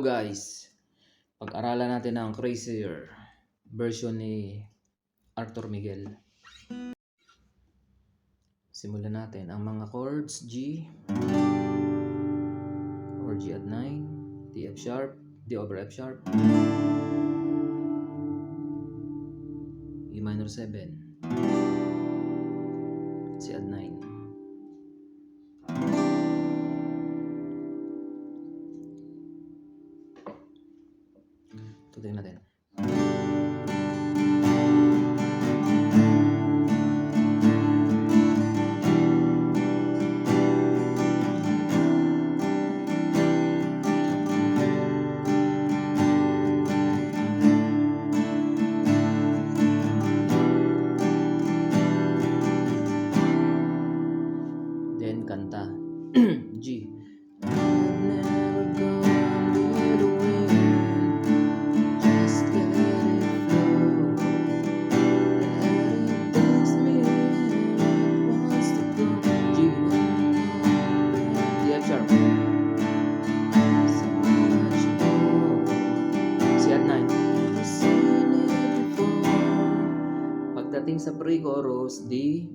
Hello guys! Pag-aralan natin ang Crazier version ni Arthur Miguel. Simulan natin ang mga chords G or G at 9, D F sharp, D over F sharp, E minor 7, C at 9. Tutuloy natin. Then kanta G. Pagdating sa pre-chorus, D,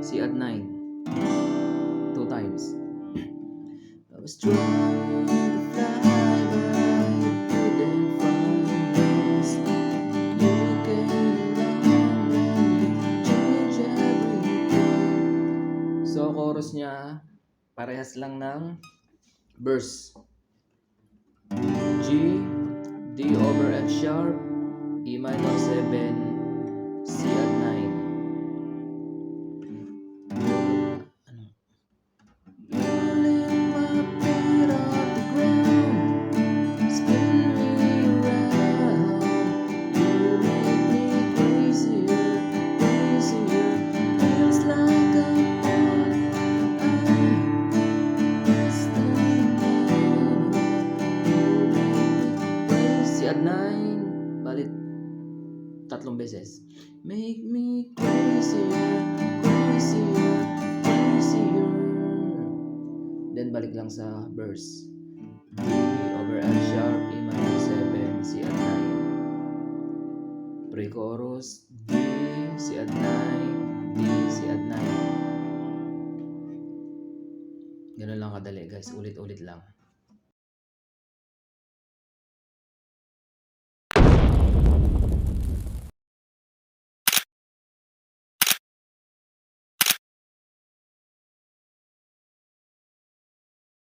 C at 9, 2 times. I was trying to fly, but I couldn't find this. You came along and changed everything. So, chorus niya, parehas lang ng verse. G, D over F sharp, E minor 7, C at 9. C at 9, balik 3 beses. Make me crazier, crazier, crazier. Then balik lang sa verse. D over F sharp, E minor 7, C at 9. Pre-chorus, D, C at 9, D, C at 9. Ganun lang kadali guys, ulit-ulit lang.